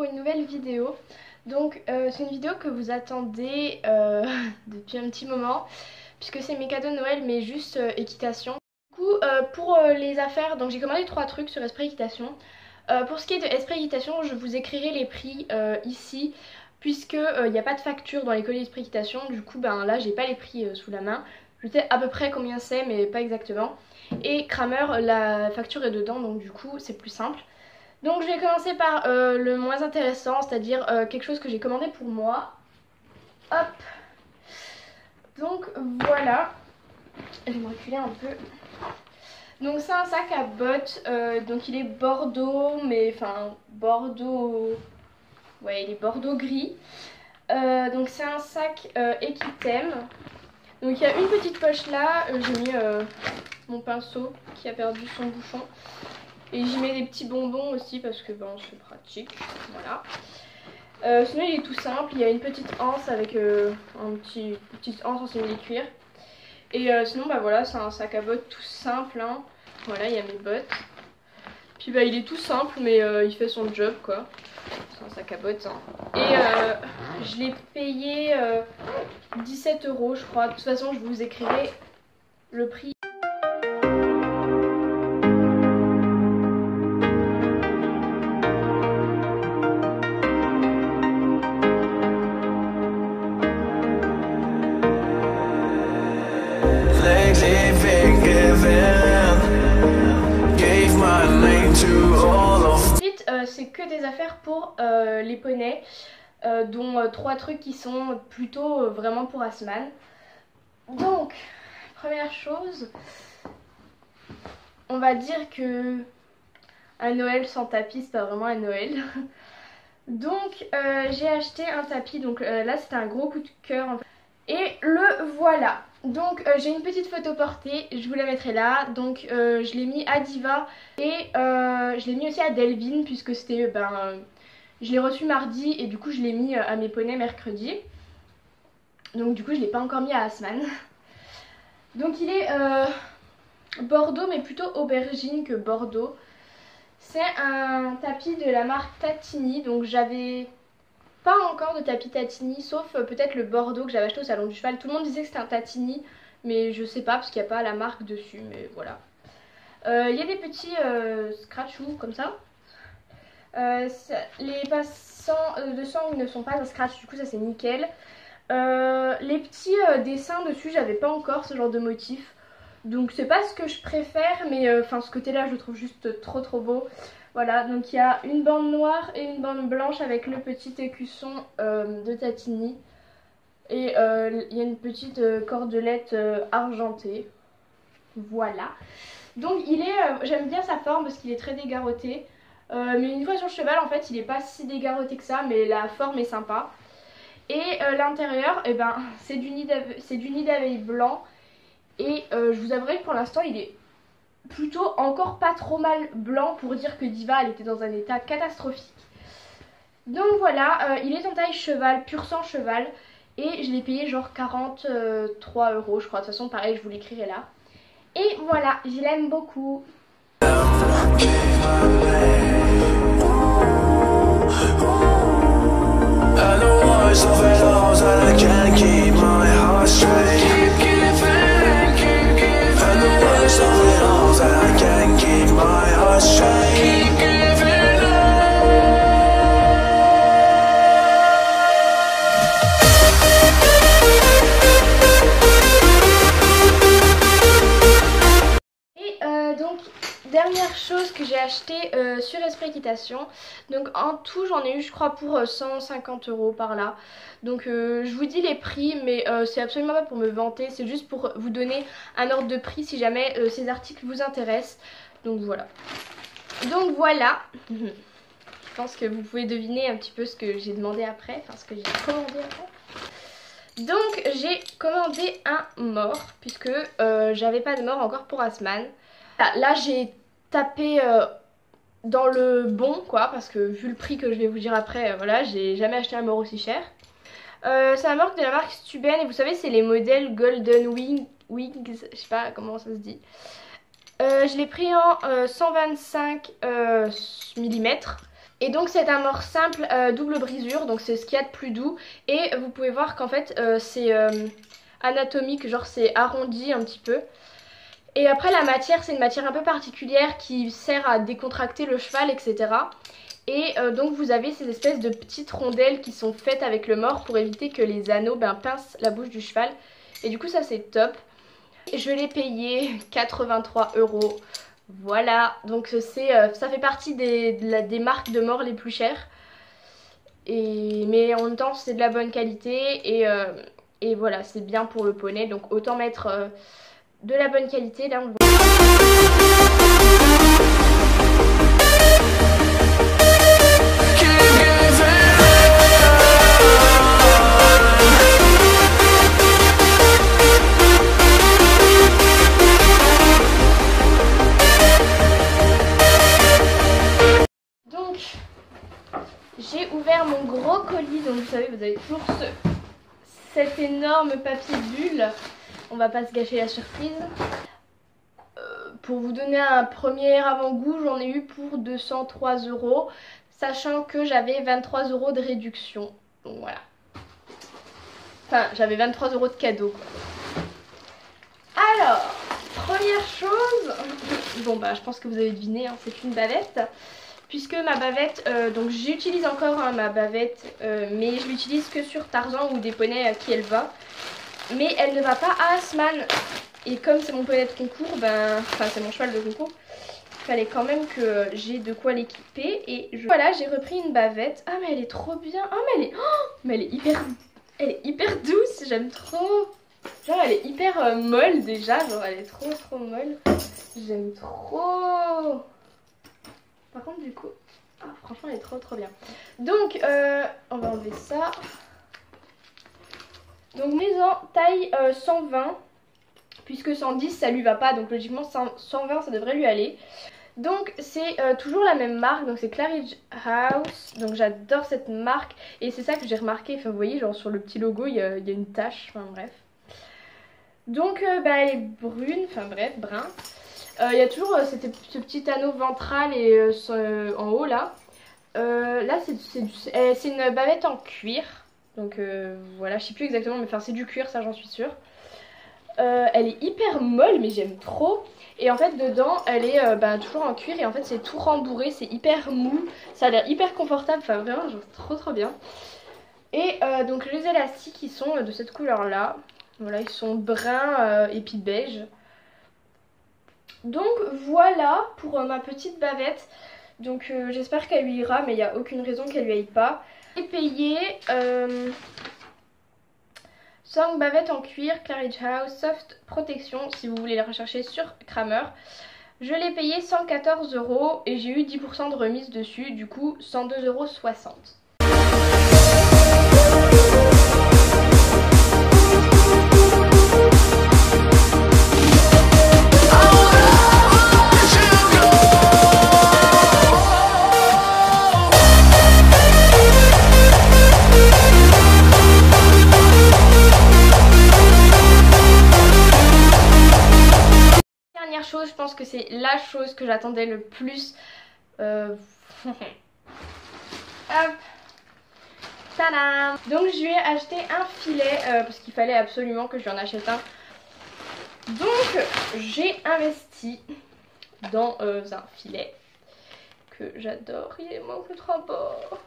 pour une nouvelle vidéo. Donc c'est une vidéo que vous attendez depuis un petit moment, puisque c'est mes cadeaux de Noël mais juste équitation. Du coup pour les affaires, donc j'ai commandé 3 trucs sur Esprit Équitation. Pour ce qui est de Esprit Équitation, je vous écrirai les prix ici, puisque il n'y a pas de facture dans les colis Esprit Équitation. Du coup ben là j'ai pas les prix sous la main. Je sais à peu près combien c'est mais pas exactement. Et Kramer, la facture est dedans, donc du coup c'est plus simple. Donc je vais commencer par le moins intéressant, c'est-à-dire quelque chose que j'ai commandé pour moi. Hop. Donc voilà. Je vais me reculer un peu. Donc c'est un sac à bottes, donc il est bordeaux, mais enfin bordeaux... Ouais, il est bordeaux gris. Donc c'est un sac Equitem. Donc il y a une petite poche là, j'ai mis mon pinceau qui a perdu son bouchon. Et j'y mets des petits bonbons aussi parce que ben, c'est pratique. Voilà. Sinon il est tout simple, il y a une petite anse avec une petite anse en simili-cuir. Et sinon bah voilà, c'est un sac à bottes tout simple, hein. Voilà, il y a mes bottes. Puis bah il est tout simple mais il fait son job quoi. C'est un sac à bottes, hein. Et je l'ai payé 17 € je crois. De toute façon je vous écrirai le prix. Ensuite c'est que des affaires pour les poneys, dont 3 trucs qui sont plutôt vraiment pour Asman. Donc première chose, on va dire que un Noël sans tapis c'est pas vraiment un Noël. Donc j'ai acheté un tapis, donc là c'était un gros coup de cœur en fait. Et le voilà. Donc j'ai une petite photo portée, je vous la mettrai là. Donc je l'ai mis à Diva et je l'ai mis aussi à Delvin, puisque c'était je l'ai reçu mardi et du coup je l'ai mis à mes poneys mercredi. Donc du coup je l'ai pas encore mis à Asman. Donc il est bordeaux mais plutôt aubergine que bordeaux. C'est un tapis de la marque Tatini, donc j'avais pas encore de tapis Tatini, sauf peut-être le bordeaux que j'avais acheté au salon du cheval. Tout le monde disait que c'était un Tatini, mais je sais pas parce qu'il n'y a pas la marque dessus, mais voilà. Il y a des petits scratchous comme ça. Les passants de sang ne sont pas un scratch, du coup ça c'est nickel. Les petits dessins dessus, j'avais pas encore ce genre de motif. Donc c'est pas ce que je préfère, mais enfin ce côté là je le trouve juste trop beau. Voilà, donc il y a une bande noire et une bande blanche avec le petit écusson de Tatini. Et il y a une petite cordelette argentée. Voilà. Donc il est, j'aime bien sa forme parce qu'il est très dégarroté. Mais une fois sur le cheval en fait il est pas si dégarroté que ça, mais la forme est sympa. Et l'intérieur, eh ben, c'est du nid d'abeille blanc. Et je vous avouerai que pour l'instant il est plutôt encore pas trop mal blanc pour dire que Diva elle était dans un état catastrophique. Donc voilà, il est en taille cheval, pur sang cheval. Et je l'ai payé genre 43 € je crois. De toute façon pareil je vous l'écrirai là. Et voilà, je l'aime beaucoup. Dernière chose que j'ai acheté sur Esprit Équitation. Donc en tout j'en ai eu je crois pour 150 € par là. Donc je vous dis les prix, mais c'est absolument pas pour me vanter, c'est juste pour vous donner un ordre de prix si jamais ces articles vous intéressent. Donc voilà. Donc voilà. Je pense que vous pouvez deviner un petit peu ce que j'ai demandé après, enfin ce que j'ai commandé après. Donc j'ai commandé un mort, puisque j'avais pas de mort encore pour Asman. Là j'ai tapé dans le bon quoi, parce que vu le prix que je vais vous dire après, voilà, j'ai jamais acheté un mort aussi cher. C'est un mort de la marque Stuben et vous savez c'est les modèles Golden Wings, je sais pas comment ça se dit. Je l'ai pris en 125 mm Et donc c'est un mors simple double brisure, donc c'est ce qu'il y a de plus doux. Et vous pouvez voir qu'en fait c'est anatomique, genre c'est arrondi un petit peu. Et après la matière, c'est une matière un peu particulière qui sert à décontracter le cheval, etc. Et donc vous avez ces espèces de petites rondelles qui sont faites avec le mors pour éviter que les anneaux pincent la bouche du cheval. Et du coup ça c'est top. Je l'ai payé 83 €. Voilà, donc ça fait partie des marques de mors les plus chères. Mais en même temps c'est de la bonne qualité et voilà, c'est bien pour le poney. Donc autant mettre de la bonne qualité. Là on voit. Donc j'ai ouvert mon gros colis, donc vous savez, vous avez toujours cet énorme papier bulle. On va pas se gâcher la surprise. Pour vous donner un premier avant-goût, j'en ai eu pour 203 €, sachant que j'avais 23 € de réduction. Donc voilà. Enfin, j'avais 23 € de cadeau, quoi. Alors, première chose, bon bah je pense que vous avez deviné, hein, c'est une bavette. Puisque ma bavette, donc j'utilise encore ma bavette, mais je l'utilise que sur Tarzan ou des poneys à qui elle va. Mais elle ne va pas à Asman. Et comme c'est mon poney de concours, enfin c'est mon cheval de concours, il fallait quand même que j'ai de quoi l'équiper. Et voilà, j'ai repris une bavette. Ah mais elle est trop bien. Ah mais elle est hyper douce, j'aime trop. Genre elle est hyper molle déjà, genre elle est trop molle. J'aime trop. Par contre du coup, franchement elle est trop bien. Donc on va enlever ça. Donc maison taille 120. Puisque 110 ça lui va pas, donc logiquement 120 ça devrait lui aller. Donc c'est toujours la même marque, donc c'est Claridge House. Donc j'adore cette marque et c'est ça que j'ai remarqué. Enfin vous voyez, genre sur le petit logo il y a une tache, enfin bref. Donc elle est brune, enfin bref, brun. Il y a toujours ce petit anneau ventral et en haut là. Là c'est une bavette en cuir. Donc voilà, je sais plus exactement, mais enfin c'est du cuir, ça j'en suis sûre. Elle est hyper molle, mais j'aime trop. Et en fait dedans elle est toujours en cuir et en fait c'est tout rembourré, c'est hyper mou. Ça a l'air hyper confortable, enfin vraiment genre trop bien. Et donc les élastiques ils sont de cette couleur là. Voilà, ils sont bruns et puis beige. Donc voilà pour ma petite bavette. Donc j'espère qu'elle lui ira, mais il n'y a aucune raison qu'elle lui aille pas. J'ai payé 5 bavettes en cuir, Claridge House, Soft Protection, si vous voulez les rechercher sur Kramer. Je l'ai payé 114 € et j'ai eu 10% de remise dessus, du coup 102,60 €. Chose, je pense que c'est la chose que j'attendais le plus. Hop. Tadam. Donc je lui ai acheté un filet parce qu'il fallait absolument que je lui en achète un. Donc j'ai investi dans un filet que j'adore. Il est mon plus trop beau.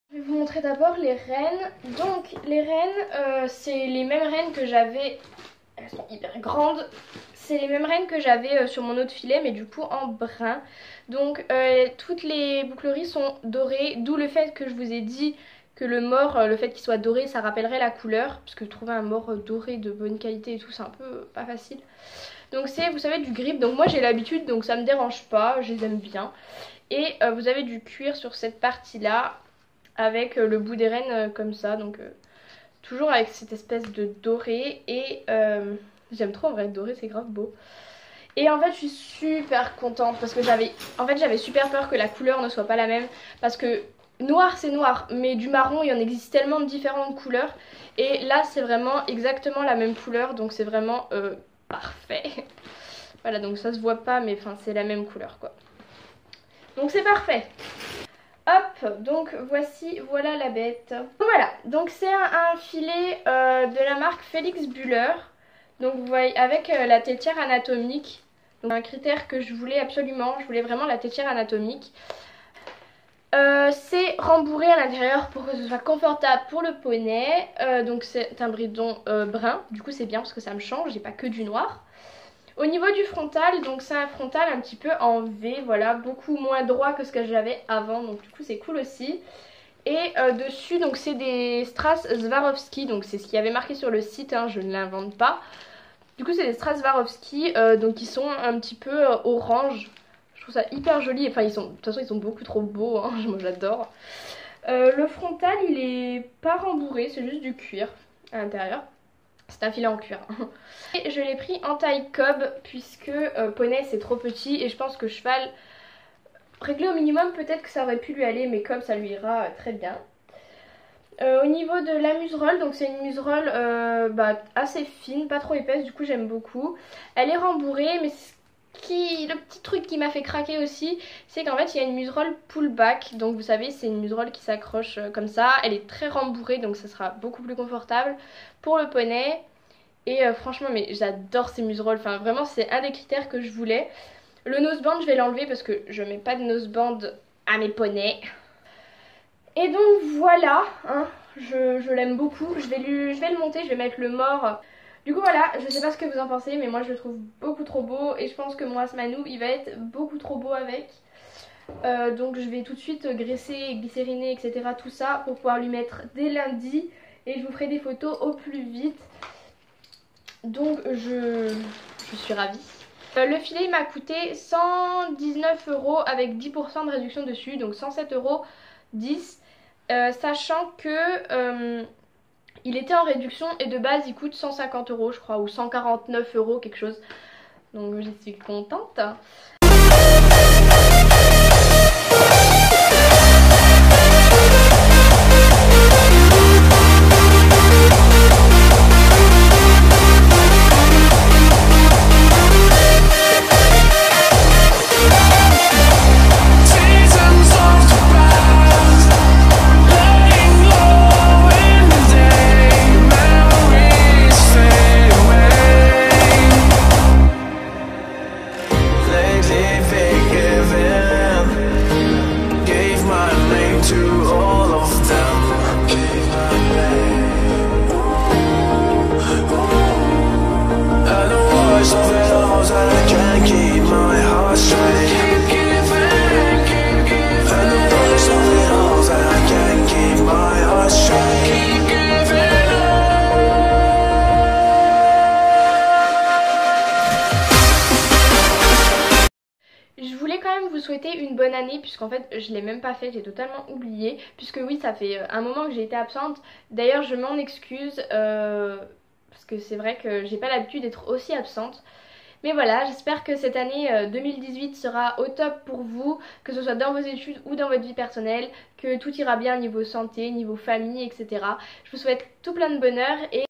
Je vais vous montrer d'abord les rennes. Donc les rennes, c'est les mêmes rennes que j'avais. Elles sont hyper grandes. C'est les mêmes rennes que j'avais sur mon autre filet, mais du coup en brun. Donc toutes les boucleries sont dorées, d'où le fait que je vous ai dit que le mors, le fait qu'il soit doré, ça rappellerait la couleur. Parce que trouver un mors doré de bonne qualité et tout, c'est un peu pas facile. Donc c'est, vous savez, du grip. Donc moi j'ai l'habitude, donc ça me dérange pas, je les aime bien. Et vous avez du cuir sur cette partie-là, avec le bout des rennes comme ça. Donc toujours avec cette espèce de doré et... j'aime trop en vrai, doré c'est grave beau. Et en fait je suis super contente parce que j'avais super peur que la couleur ne soit pas la même. Parce que noir c'est noir, mais du marron il y en existe tellement de différentes couleurs. Et là c'est vraiment exactement la même couleur, donc c'est vraiment parfait. Voilà, donc ça se voit pas mais enfin c'est la même couleur quoi. Donc c'est parfait. Hop, donc voilà la bête. Voilà, donc c'est un filet de la marque Felix Buller. Donc vous voyez, avec la tétière anatomique. Donc un critère que je voulais absolument, je voulais vraiment la tétière anatomique. C'est rembourré à l'intérieur pour que ce soit confortable pour le poney. Donc c'est un bridon brun, du coup c'est bien parce que ça me change, j'ai pas que du noir. Au niveau du frontal, donc c'est un frontal un petit peu en V, voilà, beaucoup moins droit que ce que j'avais avant, donc du coup c'est cool aussi. Et dessus, donc c'est des strass Swarovski, donc c'est ce qu'il y avait marqué sur le site, hein, je ne l'invente pas. Du coup c'est des strass Swarovski, donc ils sont un petit peu orange. Je trouve ça hyper joli, enfin de toute façon ils sont beaucoup trop beaux, hein, moi j'adore. Le frontal il est pas rembourré, c'est juste du cuir à l'intérieur. C'est un filet en cuir. Et je l'ai pris en taille cob puisque poney c'est trop petit et je pense que cheval, réglé au minimum, peut-être que ça aurait pu lui aller, mais cob ça lui ira très bien. Au niveau de la muserolle, donc c'est une muserolle assez fine, pas trop épaisse, du coup j'aime beaucoup. Elle est rembourrée, mais le petit truc qui m'a fait craquer aussi, c'est qu'en fait il y a une muserolle pullback. Donc vous savez, c'est une muserolle qui s'accroche comme ça. Elle est très rembourrée, donc ça sera beaucoup plus confortable pour le poney. Et franchement, mais j'adore ces muserolles. Enfin vraiment, c'est un des critères que je voulais. Le noseband, je vais l'enlever parce que je mets pas de noseband à mes poneys. Et donc voilà, hein, je l'aime beaucoup. Je vais le monter, je vais mettre le mort. Du coup voilà, je sais pas ce que vous en pensez, mais moi je le trouve beaucoup trop beau. Et je pense que mon Asmanou, il va être beaucoup trop beau avec. Donc je vais tout de suite graisser, glycériner, etc. tout ça pour pouvoir lui mettre dès lundi. Et je vous ferai des photos au plus vite. Donc je suis ravie. Le filet m'a coûté 119 € avec 10% de réduction dessus. Donc 107,10 €. Sachant que il était en réduction et de base il coûte 150 € je crois, ou 149 € quelque chose. Donc je suis contente. Je voulais quand même vous souhaiter une bonne année puisqu'en fait je l'ai même pas fait, j'ai totalement oublié. Puisque oui, ça fait un moment que j'ai été absente. D'ailleurs je m'en excuse parce que c'est vrai que j'ai pas l'habitude d'être aussi absente. Mais voilà, j'espère que cette année 2018 sera au top pour vous, que ce soit dans vos études ou dans votre vie personnelle, que tout ira bien niveau santé, niveau famille, etc. Je vous souhaite tout plein de bonheur et...